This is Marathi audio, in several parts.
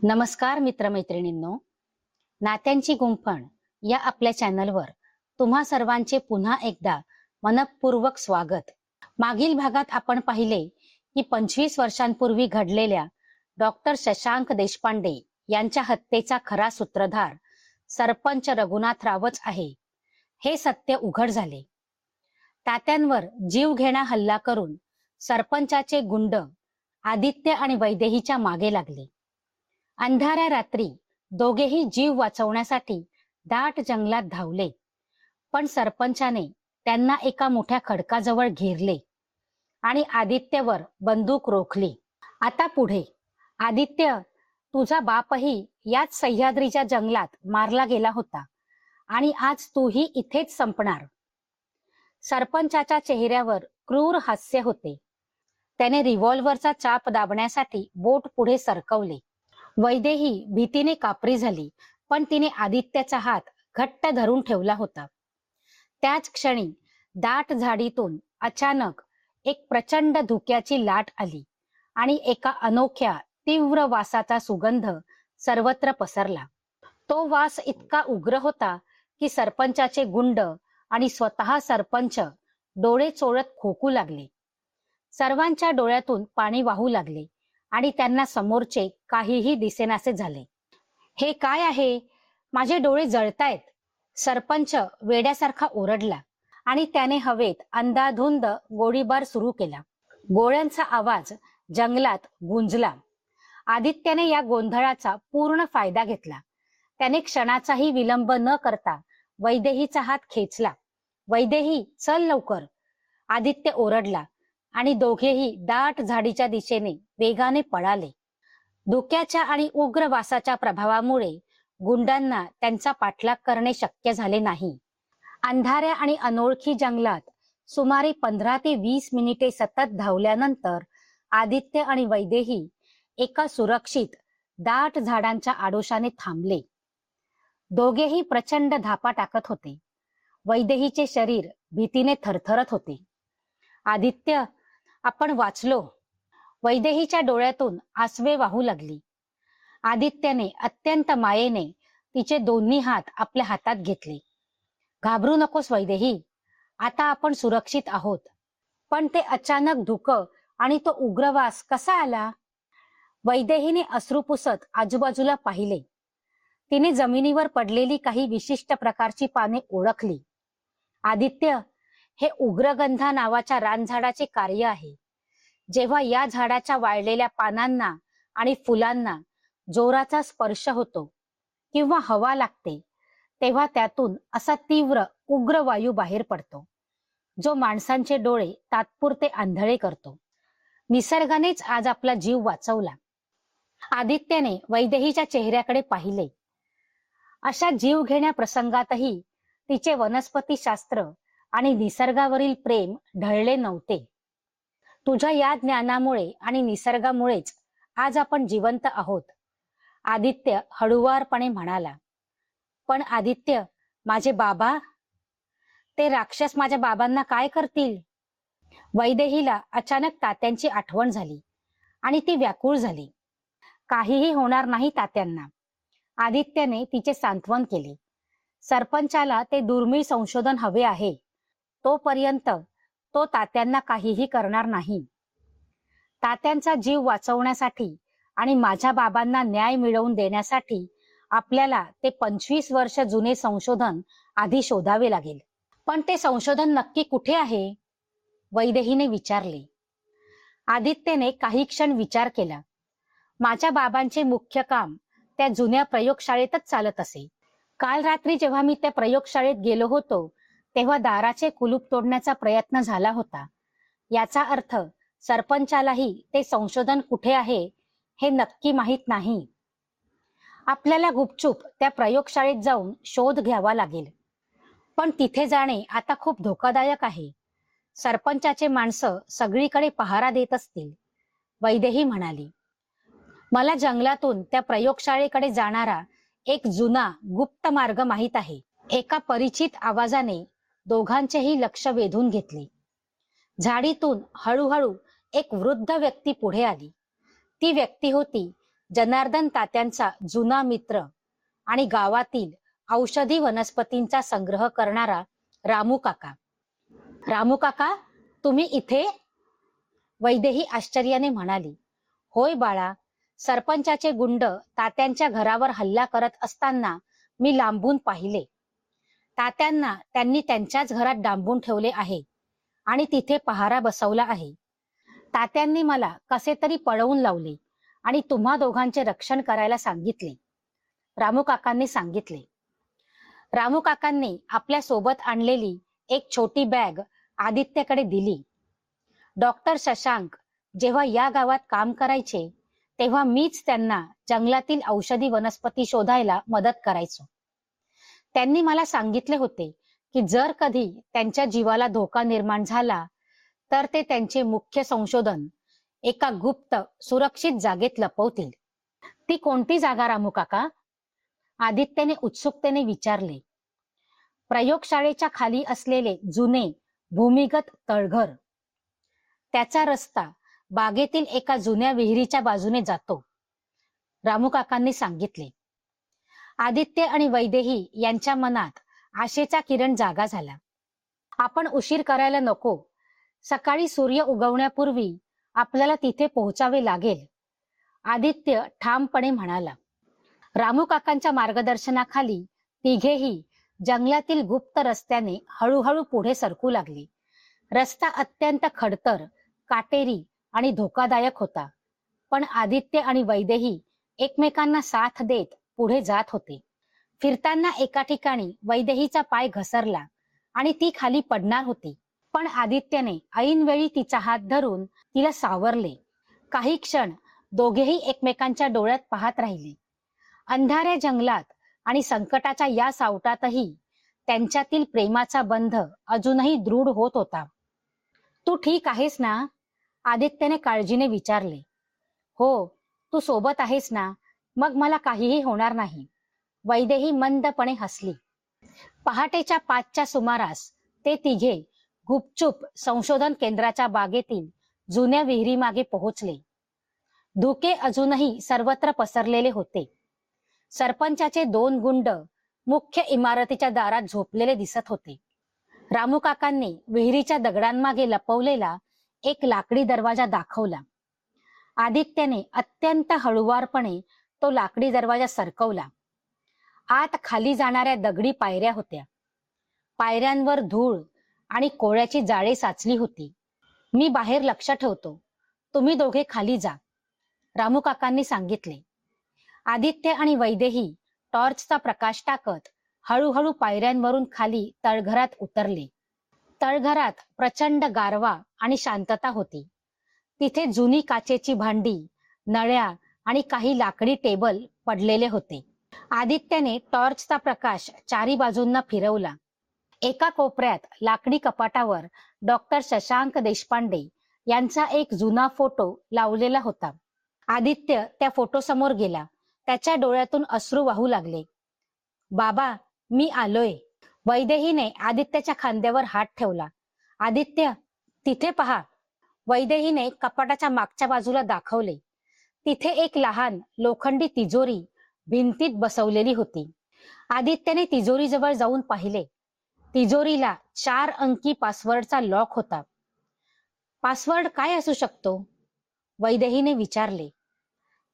नमस्कार मित्रमैत्रिणींनो, नात्यांची गुंफण या आपल्या चॅनलवर तुम्हा सर्वांचे पुन्हा एकदा मनपूर्वक स्वागत. मागील भागात आपण पाहिले की 25 वर्षांपूर्वी घडलेल्या डॉक्टर शशांक देशपांडे यांच्या हत्येचा खरा सूत्रधार सरपंच रघुनाथ रावच आहे हे सत्य उघड झाले. तात्यांवर जीवघेणा हल्ला करून सरपंचाचे गुंड आदित्य आणि वैदेहीच्या मागे लागले. अंधाऱ्या रात्री दोघेही जीव वाचवण्यासाठी दाट जंगलात धावले, पण सरपंचाने त्यांना एका मोठ्या खडकाजवळ घेरले आणि आदित्यवर बंदूक रोखली. आता पुढे आदित्य, तुझा बापही याच सह्याद्रीच्या जंगलात मारला गेला होता आणि आज तूही इथेच संपणार. सरपंचाच्या चेहऱ्यावर क्रूर हास्य होते. त्याने रिव्हॉल्व्हरचा चाप दाबण्यासाठी बोट पुढे सरकवले. वैदेही भीतीने कापरी झाली, पण तिने आदित्याचा हात घट्ट धरून ठेवला होता. त्याच क्षणी दाट झाडीतून अचानक एक प्रचंड धुक्याची लाट आली आणि एका अनोख्या तीव्र वासाचा सुगंध सर्वत्र पसरला. तो वास इतका उग्र होता की सरपंचाचे गुंड आणि स्वतः सरपंच डोळे चोळत खोकू लागले. सर्वांच्या डोळ्यातून पाणी वाहू लागले आणि त्यांना समोरचे काहीही दिसेनासे झाले. हे काय आहे? माझे डोळे जळतायत, सरपंच वेड्यासारखा ओरडला आणि त्याने हवेत अंधाधुंद गोळीबार सुरू केला. गोळ्यांचा आवाज जंगलात गुंजला. आदित्याने या गोंधळाचा पूर्ण फायदा घेतला. त्याने क्षणाचाही विलंब न करता वैदेहीचा हात खेचला. वैदेही, चल लवकर, आदित्य ओरडला आणि दोघेही दाट झाडीच्या दिशेने वेगाने पळाले. धुक्याच्या आणि उग्र वासाच्या प्रभावामुळे गुंडांना त्यांचा पाठलाग करणे शक्य झाले नाही. अंधाऱ्या आणि अनोळखी जंगलात सुमारे 15 ते 20 मिनिटे सतत धावल्यानंतर आदित्य आणि वैदेही एका सुरक्षित दाट झाडांच्या आडोशाने थांबले. दोघेही प्रचंड धापा टाकत होते. वैदेहीचे शरीर भीतीने थरथरत होते. आदित्य, आपण वाचलो. वैदेहीच्या डोळ्यातून आसवे वाहू लागली. आदित्यने अत्यंत मायेने तिचे दोन्ही हात आपल्या हातात घेतले. घाबरू नकोस वैदेही, आता आपण सुरक्षित आहोत. पण ते अचानक धुकं आणि तो उग्रवास कसा आला? वैदेहीने अश्रू पुसत आजूबाजूला पाहिले. तिने जमिनीवर पडलेली काही विशिष्ट प्रकारची पाने ओळखली. आदित्य, हे उग्रगंधा नावाच्या रानझाडाचे कार्य आहे. जेव्हा या झाडाच्या वाळलेल्या पानांना आणि फुलांना जोराचा स्पर्श होतो किंवा हवा लागते, तेव्हा त्यातून असा तीव्र उग्र वायू बाहेर पडतो, जो माणसांचे डोळे तात्पुरते आंधळे करतो. निसर्गानेच आज आपला जीव वाचवला. आदित्यने वैदेहीच्या चेहऱ्याकडे पाहिले. अशा जीवघेण्या प्रसंगातही तिचे वनस्पतीशास्त्र आणि निसर्गावरील प्रेम ढळले नव्हते. तुझ्या या ज्ञानामुळे आणि निसर्गामुळेच आज आपण जिवंत आहोत, आदित्य हळुवारपणे म्हणाला. पण आदित्य, माझे बाबा? ते राक्षस माझ्या बाबांना काय करतील? वैदेहीला अचानक तात्यांची आठवण झाली आणि ती व्याकुळ झाली. काहीही होणार नाही तात्यांना, आदित्यने तिचे सांत्वन केले. सरपंचाला ते दुर्मिळ संशोधन हवे आहे. तोपर्यंत तो तात्यांना काहीही करणार नाही. तात्यांचा जीव वाचवण्यासाठी आणि माझ्या बाबांना न्याय मिळवून देण्यासाठी आपल्याला ते 25 वर्ष जुने संशोधन आधी शोधावे लागेल. पण ते संशोधन नक्की कुठे आहे? वैदेहीने विचारले. आदित्यने काही क्षण विचार केला. माझ्या बाबांचे मुख्य काम त्या जुन्या प्रयोगशाळेतच चालत असे. काल रात्री जेव्हा मी त्या प्रयोगशाळेत गेलो होतो, तेव्हा दाराचे कुलूप तोडण्याचा प्रयत्न झाला होता. याचा अर्थ सरपंचालाही ते संशोधन कुठे आहे हे नक्की माहीत नाही. आपल्याला गुपचूप त्या प्रयोगशाळेत जाऊन शोध घ्यावा लागेल. पण तिथे जाणे आता खूप धोकादायक आहे. सरपंचाचे माणसं सगळीकडे पहारा देत असतील, वैदेही म्हणाली. मला जंगलातून त्या प्रयोगशाळेकडे जाणारा एक जुना गुप्त मार्ग माहीत आहे. एका परिचित आवाजाने दोघांचेही लक्ष वेधून घेतले. झाडीतून हळूहळू एक वृद्ध व्यक्ती पुढे आली. ती व्यक्ती होती जनार्दन तात्यांचा जुना मित्र आणि गावातील औषधी वनस्पतींचा संग्रह करणारा रामू काका. रामू काका, तुम्ही इथे? वैदेही आश्चर्याने म्हणाली. होय बाळा, सरपंचाचे गुंड तात्यांच्या घरावर हल्ला करत असताना मी लांबून पाहिले. तात्यांना त्यांनी त्यांच्याच घरात डांबून ठेवले आहे आणि तिथे पहारा बसवला आहे. तात्यांनी मला कसे तरी पळवून लावले आणि तुम्हा दोघांचे रक्षण करायला सांगितले, रामू काकांनी सांगितले. रामू काकांनी आपल्या सोबत आणलेली एक छोटी बॅग आदित्यकडे दिली. डॉक्टर शशांक जेव्हा या गावात काम करायचे तेव्हा मीच त्यांना जंगलातील औषधी वनस्पती शोधायला मदत करायचो. त्यांनी मला सांगितले होते की जर कधी त्यांच्या जीवाला धोका निर्माण झाला तर ते त्यांचे मुख्य संशोधन एका गुप्त सुरक्षित जागेत लपवतील. ती कोणती जागा रामू काका? आदित्यने उत्सुकतेने विचारले. प्रयोगशाळेच्या खाली असलेले जुने भूमिगत तळघर. त्याचा रस्ता बागेतील एका जुन्या विहिरीच्या बाजूने जातो, रामू काकांनी सांगितले. आदित्य आणि वैदेही यांच्या मनात आशेचा किरण जागा झाला. आपण उशीर करायला नको. सकाळी सूर्य उगवण्यापूर्वी आपल्याला तिथे पोहोचावे लागेल, आदित्य ठामपणे म्हणाला. रामू काकांच्या मार्गदर्शनाखाली तिघेही जंगलातील गुप्त रस्त्याने हळूहळू पुढे सरकू लागले. रस्ता अत्यंत खडतर, काटेरी आणि धोकादायक होता, पण आदित्य आणि वैदेही एकमेकांना साथ देत पुढे जात होते. फिरताना एका ठिकाणी वैदेहीचा पाय घसरला आणि ती खाली पडणार होती, पण आदित्यने ऐनवेळी तिचा हात धरून तिला सावरले. काही क्षण दोघेही एकमेकांच्या डोळ्यात पाहत राहिले. अंधाऱ्या जंगलात आणि संकटाच्या या सावटातही त्यांच्यातील प्रेमाचा बंध अजूनही दृढ होत होता. तू ठीक आहेस ना? आदित्यने काळजीने विचारले. हो, तू सोबत आहेस ना, मग मला काहीही होणार नाही, वैदेही मंदपणे हसली. पहाटेच्या 5च्या सुमारास ते तिघे गुपचूप संशोधन केंद्राच्या बागेतील जुन्या विहिरीमागे पोहोचले. धुके अजूनही सर्वत्र पसरलेले होते. सरपंचाचे 2 गुंड मुख्य इमारतीच्या दारात झोपलेले दिसत होते. रामू काकांनी विहिरीच्या दगडांमागे लपवलेला एक लाकडी दरवाजा दाखवला. आदित्यने अत्यंत हळुवारपणे तो लाकडी दरवाजा सरकवला. आत खाली जाणाऱ्या दगडी पायऱ्या होत्या. पायऱ्यांवर धूळ आणि कोळ्याची जाळे साचली होती. मी बाहेर लक्ष ठेवतो, तुम्ही दोघे खाली जा, रामू काकांनी सांगितले. आदित्य आणि वैदेही टॉर्चचा प्रकाश टाकत हळूहळू पायऱ्यांवरून खाली तळघरात उतरले. तळघरात प्रचंड गारवा आणि शांतता होती. तिथे जुनी काचेची भांडी, नळ्या आणि काही लाकडी टेबल पडलेले होते. आदित्यने टॉर्चचा प्रकाश चारी बाजूंना फिरवला. एका कोपऱ्यात लाकडी कपाटावर डॉक्टर शशांक देशपांडे यांचा एक जुना फोटो लावलेला होता. आदित्य त्या फोटो समोर गेला. त्याच्या डोळ्यातून अश्रू वाहू लागले. बाबा, मी आलोय. वैदेहीने आदित्यच्या खांद्यावर हात ठेवला. आदित्य, तिथे पहा. वैदेहीने कपाटाच्या मागच्या बाजूला दाखवले. तिथे एक लहान लोखंडी तिजोरी भिंतीत बसवलेली होती. आदित्यने तिजोरीजवळ जाऊन पाहिले. तिजोरीला 4 अंकी पासवर्डचा लॉक होता. पासवर्ड काय असू शकतो? वैदेहीने विचारले.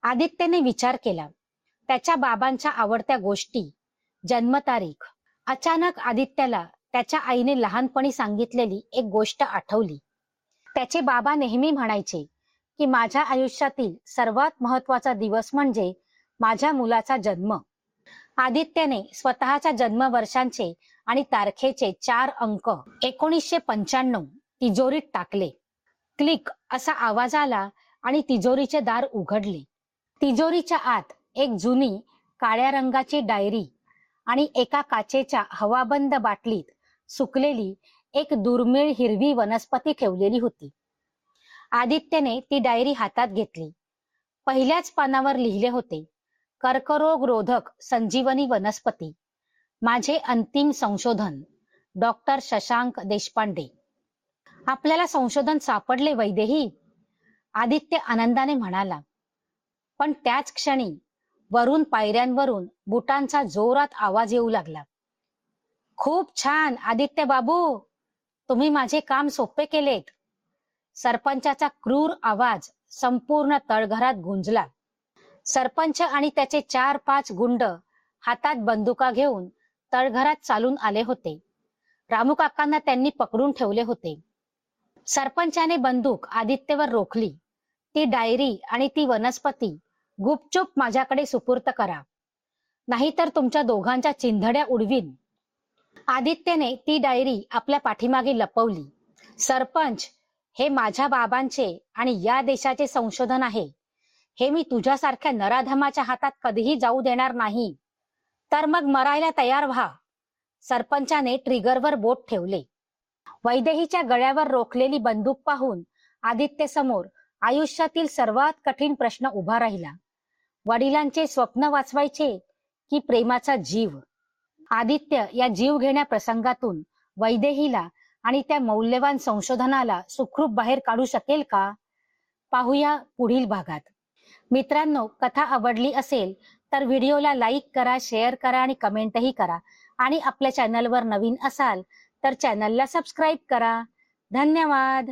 आदित्यने विचार केला. त्याच्या बाबांच्या आवडत्या गोष्टी, जन्मतारीख. अचानक आदित्यला त्याच्या आईने लहानपणी सांगितलेली एक गोष्ट आठवली. त्याचे बाबा नेहमी म्हणायचे की माझ्या आयुष्यातील सर्वात महत्वाचा दिवस म्हणजे माझ्या मुलाचा जन्म. आदित्यने स्वतःच्या जन्मवर्षांचे आणि तारखेचे 4 अंक 1995 तिजोरीत टाकले. क्लिक असा आवाज आला आणि तिजोरीचे दार उघडले. तिजोरीच्या आत एक जुनी काळ्या रंगाची डायरी आणि एका काचेच्या हवाबंद बाटलीत सुकलेली एक दुर्मिळ हिरवी वनस्पती ठेवलेली होती. आदित्यने ती डायरी हातात घेतली. पहिल्याच पानावर लिहिले होते, कर्करोग रोधक संजीवनी वनस्पती, माझे अंतिम संशोधन, डॉक्टर शशांक देशपांडे. आपल्याला संशोधन सापडले वैदेही, आदित्य आनंदाने म्हणाला. पण त्याच क्षणी वरून पायऱ्यांवरून बुटांचा जोरात आवाज येऊ लागला. खूप छान आदित्य बाबू, तुम्ही माझे काम सोपे केलेत. सरपंचाचा क्रूर आवाज संपूर्ण तळघरात गुंजला. सरपंच आणि त्याचे 4-5 गुंड हातात बंदुका घेऊन तळघरात चालून आले होते. रामू काकांना त्यांनी पकडून ठेवले होते. सरपंचाने बंदूक आदित्यवर रोखली. ती डायरी आणि ती वनस्पती गुपचूप माझ्याकडे सुपूर्त करा, नाहीतर तुमच्या दोघांच्या चिंधड्या उडवीन. आदित्यने ती डायरी आपल्या पाठीमागे लपवली. सरपंच, हे माझ्या बाबांचे आणि या देशाचे संशोधन आहे. हे मी तुझ्यासारख्या नराधमाच्या हातात कधीही जाऊ देणार नाही. तर मग मरायला तयार व्हा. सरपंचाने ट्रिगरवर बोट ठेवले. वैदेहीच्या गळ्यावर रोखलेली बंदूक पाहून आदित्य समोर आयुष्यातील सर्वात कठीण प्रश्न उभा राहिला. वडिलांचे स्वप्न वाचवायचे की प्रेमाचा जीव? आदित्य या जीव घेण्या प्रसंगातून वैदेहीला आणि त्या मौल्यवान संशोधनाला सुखरूप बाहेर काढू शकेल का? पाहूया पुढील भागात. मित्रांनो, कथा आवडली असेल तर व्हिडिओला लाईक करा, शेअर करा आणि कमेंटही करा. आणि आपल्या चॅनलवर नवीन असाल तर चॅनलला सबस्क्राईब करा. धन्यवाद.